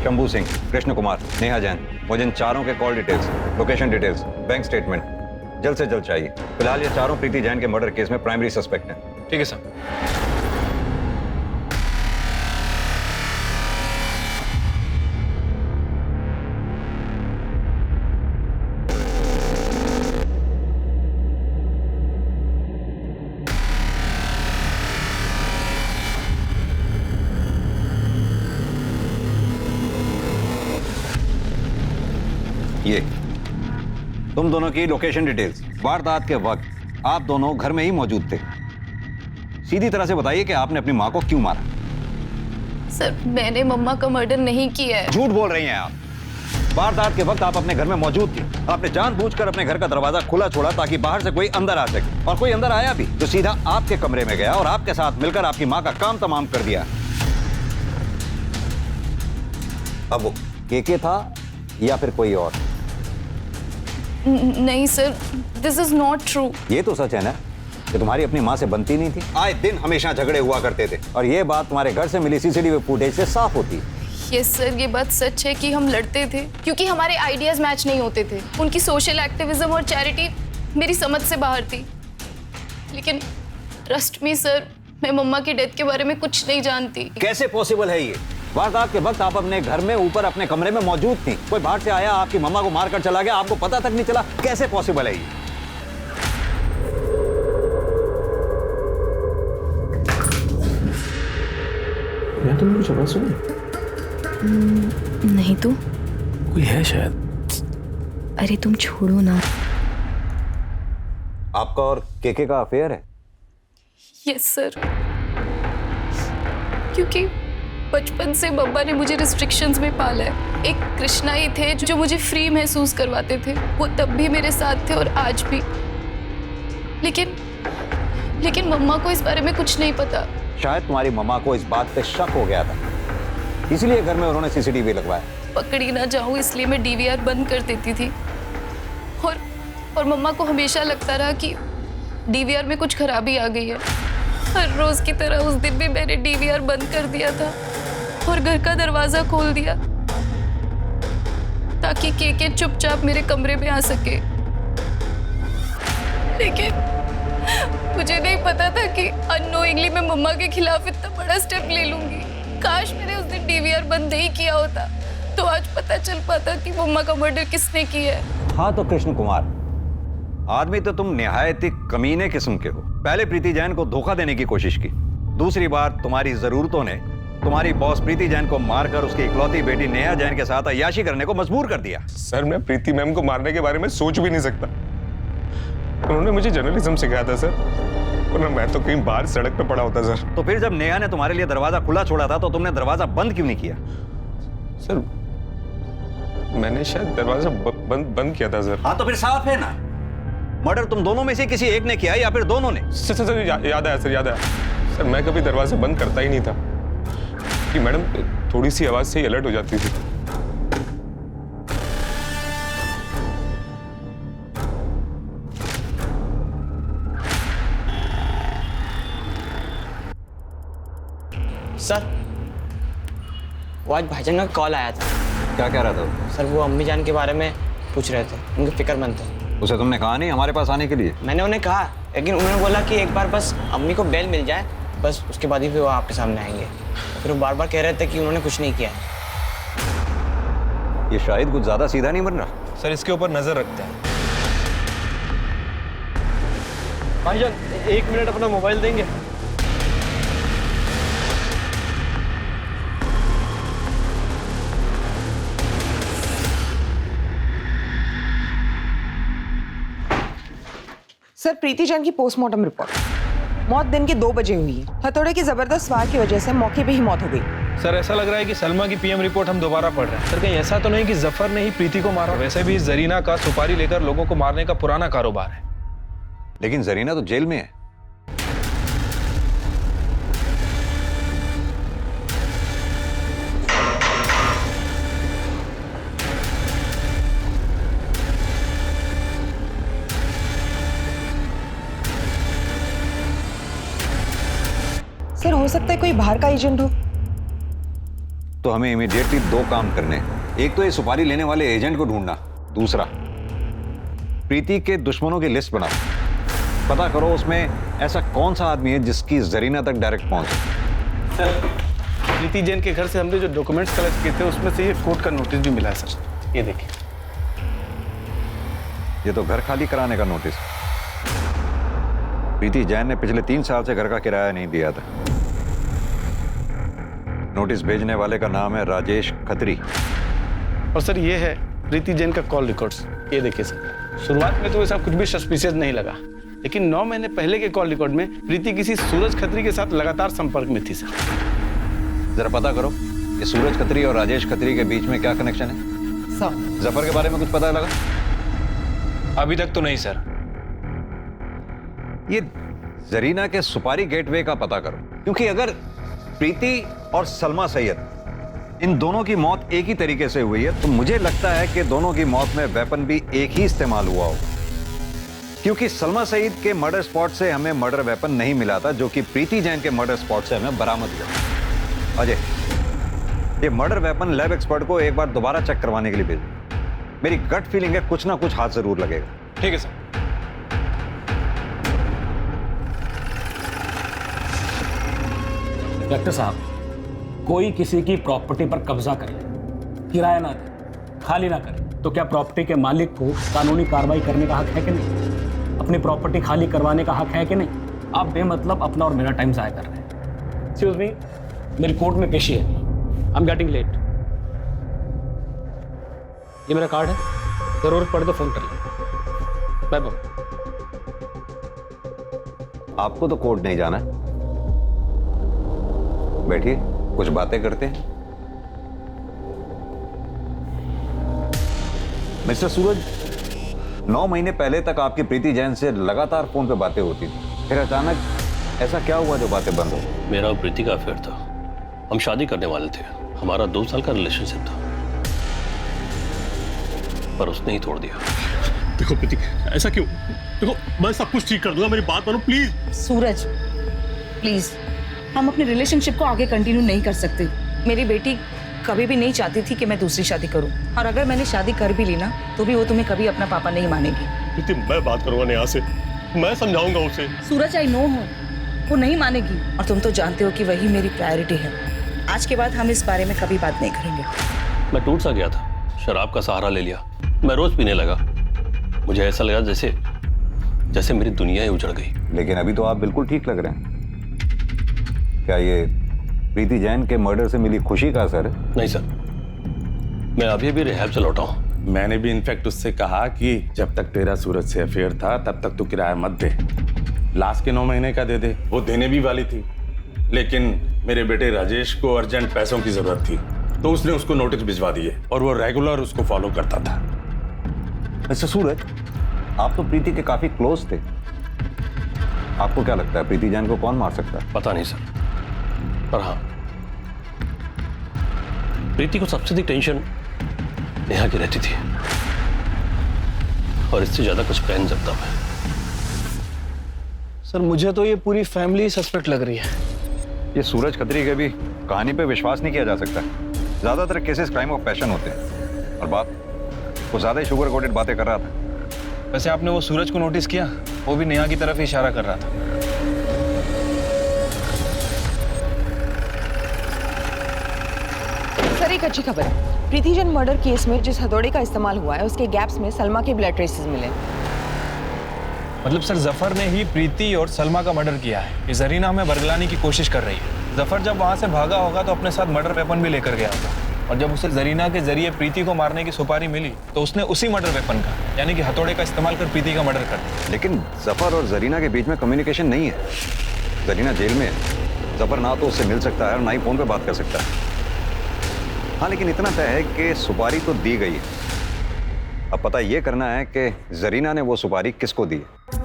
शंभू सिंह, कृष्ण कुमार, नेहा जैन, मुझे इन चारों के call details, location details, bank statement जल्द से जल्द चाहिए। फिलहाल ये चारों प्रीति जैन के मर्डर केस में प्राइमरी सस्पेक्ट हैं। ठीक है सर। ये तुम दोनों की लोकेशन डिटेल्स। वारदात के वक्त आप दोनों घर में ही मौजूद थे। सीधी तरह से बताइए कि आपने अपनी माँ को क्यों मारा? सर मैंने मम्मा का मर्डर नहीं किया है। झूठ बोल रही हैं आप। वारदात के वक्त आप अपने घर में मौजूद थी। आपने जानबूझकर अपने घर का दरवाजा खुला छोड़ा ताकि बाहर से कोई अंदर आ सके, और कोई अंदर आया भी तो सीधा आपके कमरे में गया और आपके साथ मिलकर आपकी माँ का काम तमाम कर दिया। अब वो केके था या फिर कोई और? नहीं sir, this is not true. ये तो सच है ना कि तुम्हारी अपनी माँ से बनती नहीं थी। आए दिन हमेशा झगड़े हुआ करते थे, और ये बात तुम्हारे घर से मिली सीसीटीवी फुटेज से साफ होती है। यस सर, ये बात सच है कि हम लड़ते थे क्योंकि हमारे आइडियाज मैच नहीं होते थे। उनकी सोशल एक्टिविज्म और चैरिटी मेरी समझ से बाहर थी। लेकिन ट्रस्ट मी सर, मैं मम्मा की डेथ के बारे में कुछ नहीं जानती। कैसे पॉसिबल है ये? वारदात के वक्त आप अपने घर में ऊपर अपने कमरे में मौजूद थी। कोई बाहर से आया, आपकी मम्मा को मारकर चला गया, आपको पता तक नहीं चला। कैसे पॉसिबल है ये? मैं तुमने कुछ आवाज सुनी? नहीं तो कोई है शायद। अरे तुम छोड़ो ना। आपका और केके का अफेयर है? यस सर, क्योंकि बचपन से मम्मा ने मुझे रिस्ट्रिक्शंस में पाला है। एक कृष्णा ही थे जो मुझे फ्री महसूस करवाते थे। वो तब भी मेरे साथ थे और आज भी। लेकिन मम्मा को इस बारे में कुछ नहीं पता। शायद तुम्हारी मम्मा को इस बात पे शक हो गया था, इसलिए घर में उन्होंने सीसीटीवी लगवाया। पकड़ी ना जाऊं इसलिए मैं डीवीआर बंद कर देती थी। और मम्मा को हमेशा लगता रहा कि डीवीआर में कुछ खराबी आ गई है। हर रोज की तरह उस दिन भी मैंने डीवीआर बंद कर दिया था और घर का दरवाजा खोल दिया ताकि केके चुपचाप मेरे कमरे में आ सके। लेकिन मुझे नहीं पता था कि अननोइंगली मैं मम्मा के खिलाफ इतना बड़ा स्टेप ले लूंगी। काश मैंने उस दिन डीवीआर बंद नहीं किया होता तो आज पता चल पाता कि मम्मा का मर्डर किसने किया है। हाँ तो कृष्ण कुमार, आदमी तो तुम निहायत ही कमीने किस्म के हो। पहले प्रीति जैन को धोखा देने की कोशिश की, दूसरी बार तुम्हारी जरूरतों ने तुम्हारी बॉस प्रीति जैन को मारकर उसकी इकलौती बेटी नेहा जैन के साथ अय्याशी करने को मजबूर कर दिया। सर मैं प्रीति मैम को मारने के बारे में सोच भी नहीं सकता। उन्होंने मुझे जर्नलिज्म सिखाया था सर, वरना मैं तो कहीं बाहर सड़क पे पड़ा होता सर। तो फिर जब नेहा ने तुम्हारे लिए दरवाजा खुला छोड़ा था तो तुमने दरवाजा बंद क्यों नहीं किया? सर मैंने शायद दरवाजा बंद किया था सर। हाँ तो फिर साफ है ना, मर्डर तुम दोनों में से किसी एक ने किया या फिर दोनों ने? सर याद आया सर, याद आया सर, मैं कभी दरवाजा बंद करता ही नहीं था कि मैडम थोड़ी सी आवाज से ही अलर्ट हो जाती थी। सर वो आज भाईजान का कॉल आया था। क्या कह रहा था? सर वो अम्मी जान के बारे में पूछ रहे थे, उनके फिक्रमंद थे। उसे तुमने कहा नहीं हमारे पास आने के लिए? मैंने उन्हें कहा, लेकिन उन्होंने बोला कि एक बार बस अम्मी को बेल मिल जाए, बस उसके बाद ही फिर वो आपके सामने आएंगे। फिर वो बार बार कह रहे थे कि उन्होंने कुछ नहीं किया। ये शायद कुछ ज्यादा सीधा नहीं बन रहा। सर इसके ऊपर नजर रखते हैं। भाईजान 1 मिनट अपना मोबाइल देंगे? सर प्रीति जैन की पोस्टमार्टम रिपोर्ट, मौत दिन के 2 बजे हुई है। हथौड़े की जबरदस्त वार की वजह से मौके पे ही मौत हो गई। सर ऐसा लग रहा है कि सलमा की पीएम रिपोर्ट हम दोबारा पढ़ रहे हैं। सर कहीं ऐसा तो नहीं कि जफर ने ही प्रीति को मारा? वैसे भी जरीना का सुपारी लेकर लोगों को मारने का पुराना कारोबार है। लेकिन जरीना तो जेल में है। सर हो सकता है कोई बाहर का एजेंट हो। तो हमें इमीडिएटली 2 काम करने हैं। एक तो ये सुपारी लेने वाले एजेंट को ढूंढना, दूसरा प्रीति के दुश्मनों की लिस्ट बनाओ, पता करो उसमें ऐसा कौन सा आदमी है जिसकी जरीना तक डायरेक्ट पहुंच। सर प्रीति जैन के घर से हमने जो डॉक्यूमेंट्स कलेक्ट किए थे उसमें से ये कोर्ट का नोटिस भी मिला है सर, ये देखिए। ये तो घर खाली कराने का नोटिस। प्रीति जैन ने पिछले 3 साल से घर का किराया नहीं दिया था। नोटिस भेजने वाले का नाम है राजेश खत्री। और सर ये है प्रीति जैन का कॉल रिकॉर्ड्स, ये देखिए सर। शुरुआत में तो ऐसा कुछ भी सस्पिशियस नहीं लगा, लेकिन 9 महीने पहले के कॉल रिकॉर्ड में प्रीति किसी सूरज खत्री के साथ लगातार संपर्क में थी सर। जरा पता करो ये सूरज खत्री और राजेश खत्री के बीच में क्या कनेक्शन है? सर जफर के बारे में कुछ पता लगा? अभी तक तो नहीं सर। ये जरीना के सुपारी गेटवे का पता करो, क्योंकि अगर प्रीति और सलमा सैयद इन दोनों की मौत एक ही तरीके से हुई है तो मुझे लगता है कि दोनों की मौत में वेपन भी एक ही इस्तेमाल हुआ हो, क्योंकि सलमा सईद के मर्डर स्पॉट से हमें मर्डर वेपन नहीं मिला था जो कि प्रीति जैन के मर्डर स्पॉट से हमें बरामद हुआ। अजय, ये मर्डर वेपन लैब एक्सपर्ट को एक बार दोबारा चेक करवाने के लिए भेजो। मेरी गट फीलिंग है कुछ ना कुछ हाथ जरूर लगेगा। ठीक है सर। डॉक्टर साहब, कोई किसी की प्रॉपर्टी पर कब्जा कर ले, किराया ना दे, खाली ना करे, तो क्या प्रॉपर्टी के मालिक को कानूनी कार्रवाई करने का हक है कि नहीं? अपनी प्रॉपर्टी खाली करवाने का हक है कि नहीं? आप बेमतलब अपना और मेरा टाइम ज़ाया कर रहे हैं। एक्सक्यूज मी, मेरी कोर्ट में पेशी है, आई एम गेटिंग लेट। ये मेरा कार्ड है, जरूरत पड़े तो फोन कर ले। Bye bye. आपको तो कोर्ट नहीं जाना है, बैठिए कुछ बातें करते हैं। मिस्टर सूरज, 9 महीने पहले तक आपकी प्रीति जैन से लगातार फोन पे बातें होती थी, फिर अचानक ऐसा क्या हुआ जो बातें बंद हो? मेरा और प्रीति का अफेयर था, हम शादी करने वाले थे, हमारा 2 साल का रिलेशनशिप था, पर उसने ही तोड़ दिया। देखो प्रीति, ऐसा क्यों? देखो मैं सब कुछ ठीक कर दूंगा, मेरी बात मानो प्लीज। सूरज प्लीज, हम अपने रिलेशनशिप को आगे कंटिन्यू नहीं कर सकते। मेरी बेटी कभी भी नहीं चाहती थी कि मैं दूसरी शादी करूं, और अगर मैंने शादी कर भी ली ना तो भी वो तुम्हें कभी अपना पापा नहीं मानेगी। प्रीति मैं बात करूंगा नेहा से, मैं समझाऊंगा उसे। सूरज आई नो हो, वो नहीं मानेगी, और तुम तो जानते हो कि वही मेरी प्रायोरिटी है। आज के बाद हम इस बारे में कभी बात नहीं करेंगे। मैं टूट सा गया था, शराब का सहारा ले लिया, मैं रोज पीने लगा। मुझे ऐसा लगा जैसे जैसे मेरी दुनिया ही उजड़ गई। लेकिन अभी तो आप बिल्कुल ठीक लग रहे हैं। क्या ये प्रीति जैन के मर्डर से मिली खुशी का असर है? नहीं सर, मैं अभी भी रिहैब से लौटा हूँ। मैंने भी इनफैक्ट उससे कहा कि जब तक तेरा सूरज से अफेयर था तब तक तू किराया मत दे, लास्ट के 9 महीने का दे दे। वो देने भी वाली थी, लेकिन मेरे बेटे राजेश को अर्जेंट पैसों की जरूरत थी तो उसने उसको नोटिस भिजवा दिए और वो रेगुलर उसको फॉलो करता था। वैसे सूरज, आप तो प्रीति के काफी क्लोज थे। आपको क्या लगता है प्रीति जैन को कौन मार सकता है? पता नहीं सर, पर हाँ, प्रीति को सबसे अधिक टेंशन नेहा की रहती थी और इससे ज्यादा कुछ कह नहीं सकता मैं। सर मुझे तो ये पूरी फैमिली सस्पेक्ट लग रही है। ये सूरज खत्री के भी कहानी पे विश्वास नहीं किया जा सकता। ज्यादातर केसेस क्राइम ऑफ पैशन होते हैं और बात वो ज्यादा ही शुगर कोटेड बातें कर रहा था। वैसे आपने वो सूरज को नोटिस किया? वो भी नेहा की तरफ ही इशारा कर रहा था। सर एक अच्छी खबर है, प्रीति जैन मर्डर केस में जिस हथौड़े का इस्तेमाल हुआ है उसके गैप्स में सलमा के ब्लड ट्रेसेस मिले। मतलब सर जफर ने ही प्रीति और सलमा का मर्डर किया है। ये जरीना हमें बरगलाने की कोशिश कर रही है। जफर जब वहां से भागा होगा तो अपने साथ मर्डर वेपन भी लेकर गया होगा, और जब उसे जरीना के जरिए प्रीति को मारने की सुपारी मिली तो उसने उसी मर्डर वेपन का यानी कि हथौड़े का इस्तेमाल कर प्रीति का मर्डर कर दिया। लेकिन जफर और जरीना के बीच में कम्युनिकेशन नहीं है। जरीना जेल में है, जफर ना तो उससे मिल सकता है और ना ही फोन पे बात कर सकता है। हाँ, लेकिन इतना तय है कि सुपारी तो दी गई है। अब पता ये करना है कि जरीना ने वो सुपारी किसको दी है।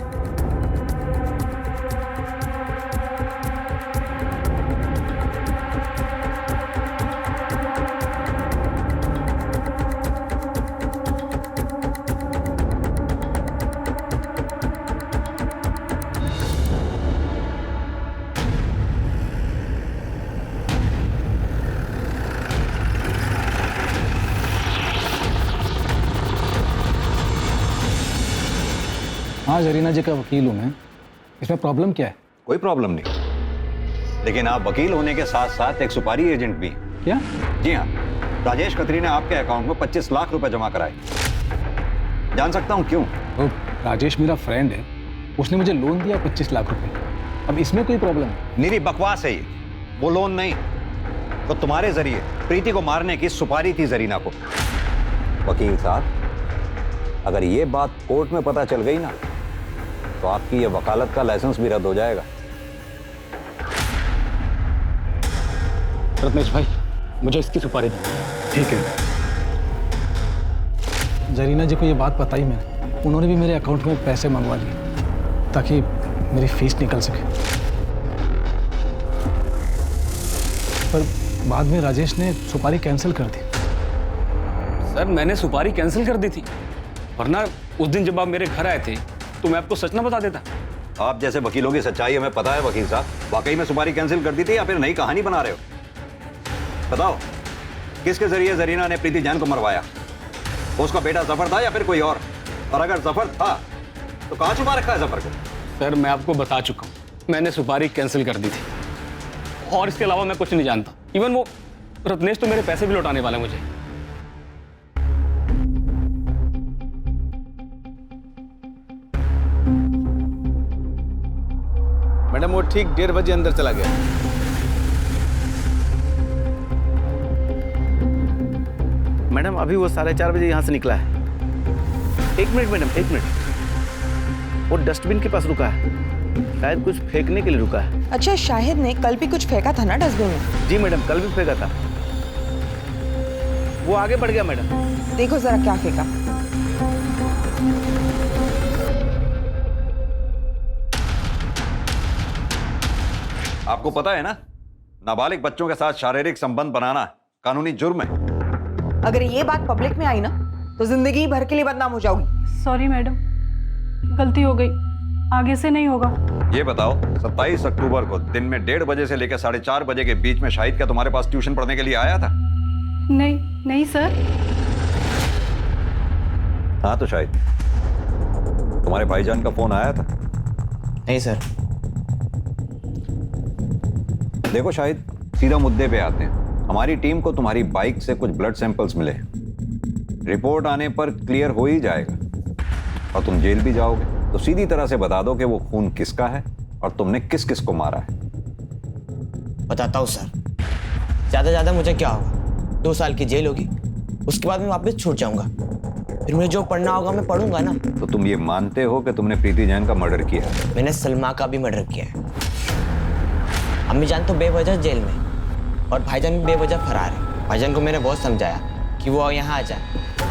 हाँ, जरीना जी का वकील हूँ मैं। इसमें प्रॉब्लम क्या है? कोई प्रॉब्लम नहीं, लेकिन आप वकील होने के साथ साथ एक सुपारी एजेंट भी हैं। क्या? जी हाँ, राजेश खत्री ने आपके अकाउंट में 25 लाख रुपए जमा कराए। जान सकता हूँ क्यों? तो राजेश मेरा फ्रेंड है, उसने मुझे लोन दिया 25 लाख रुपए। अब इसमें कोई प्रॉब्लम? निरी बकवास है ये, वो लोन नहीं। तो तुम्हारे जरिए प्रीति को मारने की सुपारी थी जरीना को। वकील साहब, अगर ये बात कोर्ट में पता चल गई ना तो आपकी ये वकालत का लाइसेंस भी रद्द हो जाएगा। रत्नेश भाई, मुझे इसकी सुपारी दो। ठीक है। जरीना जी को ये बात बताई मैंने, उन्होंने भी मेरे अकाउंट में पैसे मंगवा लिए ताकि मेरी फीस निकल सके। पर बाद में राजेश ने सुपारी कैंसिल कर दी। सर मैंने सुपारी कैंसिल कर दी थी, वरना उस दिन जब आप मेरे घर आए थे तो मैं आपको सच ना बता देता। आप जैसे वकीलों की सच्चाई हमें पता है वकील साहब। वाकई में सुपारी कैंसिल कर दी थी या फिर नई कहानी बना रहे हो? बताओ, किसके जरिए जरीना ने प्रीति जैन को मरवाया? उसका बेटा जफर था या फिर कोई और अगर जफर था तो कहां छुपा रखा है जफर को? सर मैं आपको बता चुका हूँ, मैंने सुपारी कैंसिल कर दी थी और इसके अलावा मैं कुछ नहीं जानता। इवन वो रत्नेश तो मेरे पैसे भी लौटाने वाला है मुझे। मैडम वो ठीक 1:30 बजे अंदर चला गया। मैडम अभी वो 4:30 बजे यहाँ से निकला है। 1 मिनट मैडम, 1 मिनट। वो डस्टबिन के पास रुका है, शायद कुछ फेंकने के लिए रुका है। अच्छा, शाहिद ने कल भी कुछ फेंका था ना डस्टबिन में? जी मैडम, कल भी फेंका था। वो आगे बढ़ गया मैडम। देखो जरा क्या फेंका। आपको पता है ना, नाबालिग बच्चों के साथ शारीरिक संबंध बनाना कानूनी जुर्म है। अगर ये बात पब्लिक में आई ना तो जिंदगी भर के लिए बदनाम हो जाओगी। सॉरी मैडम, गलती हो गई, आगे से नहीं होगा। ये बताओ, 27 अक्टूबर को दिन में 1:30 बजे से लेकर 4:30 बजे के बीच में शाहिद क्या तुम्हारे पास ट्यूशन पढ़ने के लिए आया था? नहीं सर। हाँ तो शाहिद, तुम्हारे भाईजान का फोन आया था? नहीं सर। देखो शाहिद, सीधा मुद्दे पे आते हैं। हमारी टीम को तुम्हारी बाइक से कुछ ब्लड सैंपल्स मिले। रिपोर्ट आने पर क्लियर हो ही जाएगा और तुम जेल भी जाओगे। तो सीधी तरह से बता दो कि वो खून किसका है और तुमने किस किस को मारा है। बताता हूँ सर। ज़्यादा मुझे क्या होगा, 2 साल की जेल होगी, उसके बाद मैं वापस छूट जाऊंगा। फिर मुझे जो पढ़ना होगा मैं पढ़ूंगा ना। तो तुम ये मानते हो कि तुमने प्रीति जैन का मर्डर किया है? मैंने सलमा का भी मर्डर किया है। अम्मी जान तो बेवजह जेल में और भाईजान भी बेवजह फरार है। भाईजान को मैंने बहुत समझाया कि वो यहाँ आ जाए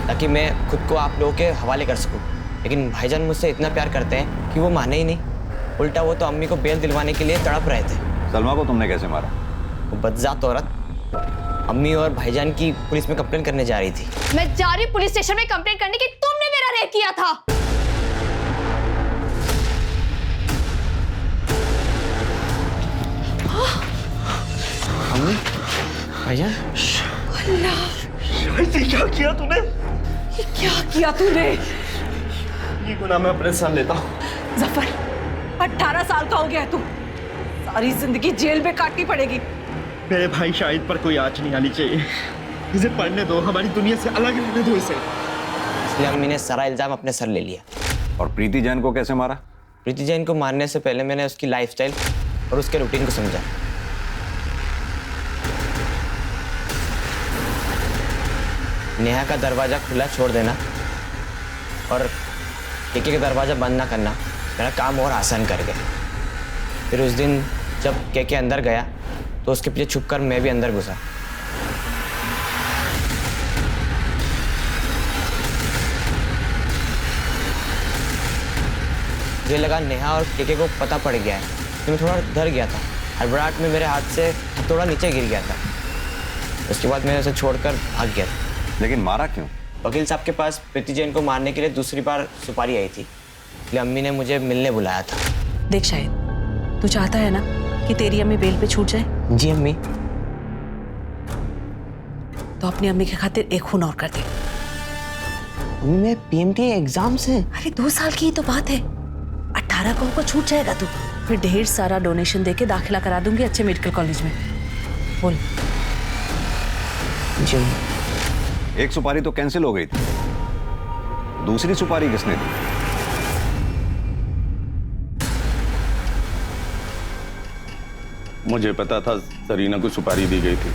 ताकि मैं खुद को आप लोगों के हवाले कर सकूँ, लेकिन भाईजान मुझसे इतना प्यार करते हैं कि वो माने ही नहीं। उल्टा वो तो अम्मी को बेल दिलवाने के लिए तड़प रहे थे। सलमा को तुमने कैसे मारा? वो बदजात औरत अम्मी और भाईजान की पुलिस में कंप्लेन करने जा रही थी। मैं जा रही पुलिस स्टेशन में कंप्लेंट करने की, तुमने मेरा रेप किया था। अम्मी, भाईजान, अल्लाह, ये क्या किया तूने? ये क्या किया तूने? ये गुनाह मैं अपने साथ लेता हूँ। जफर, 18 साल का हो गया है तू, सारी जिंदगी जेल में काटनी पड़ेगी। मेरे भाई शाहिद पर कोई आँच नहीं आनी चाहिए। इसे पढ़ने दो, हमारी दुनिया से अलग रहने दो इसे। इसलिए अम्मी ने सारा इल्जाम अपने सर ले लिया। और प्रीति जैन को कैसे मारा? प्रीति जैन को मारने से पहले मैंने उसकी लाइफस्टाइल और उसके रूटीन को समझा। नेहा का दरवाजा खुला छोड़ देना और केके का दरवाजा बंद ना करना मेरा काम और आसान कर गया। फिर उस दिन जब केके अंदर गया तो उसके पीछे छुपकर मैं भी अंदर घुसा। मुझे लगा नेहा और केके को पता पड़ गया है, तो मैं थोड़ा डर गया था। हड़बड़ाहट में मेरे हाथ से थोड़ा नीचे गिर गया था। उसके बाद मैंने उसे छोड़कर भाग गया था। लेकिन मारा क्यों? वकील साहब के पास प्रीति जैन को मारने के लिए दूसरी बार सुपारी आई थी, इसलिए अम्मी ने मुझे मिलने बुलाया था। देख शाहिद, तू चाहता है ना कि तेरी अम्मी बेल पे छूट जाए? जी अम्मी। तो अपनी अम्मी के खातिर एक खून और कर दे। अम्मी मैं पीएमटी एग्जाम से। अरे 2 साल की ही तो बात है, 18 को होकर छूट जाएगा तू। फिर ढेर सारा डोनेशन देके दाखिला करा दूंगी अच्छे मेडिकल कॉलेज में। बोल। जी। एक सुपारी तो कैंसिल हो गई थी, दूसरी सुपारी किसने दी? मुझे पता था सरीना को सुपारी दी गई थी,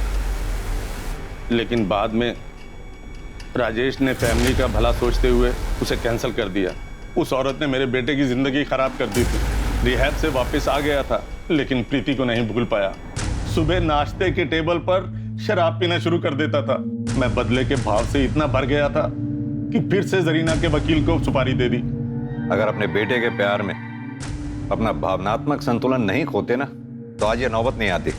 लेकिन बाद में राजेश ने फैमिली का भला सोचते हुए उसे कैंसिल कर दिया। उस औरत ने मेरे बेटे की जिंदगी खराब कर दी थी। रिहैब से वापस आ गया था, लेकिन प्रीति को नहीं भूल पाया। सुबह नाश्ते के टेबल पर शराब पीना शुरू कर देता था। मैं बदले के भाव से इतना भर गया था कि फिर से जरीना के वकील को सुपारी दे दी। अगर अपने बेटे के प्यार में अपना भावनात्मक संतुलन नहीं खोते ना, तो आज ये नौबत नहीं आती।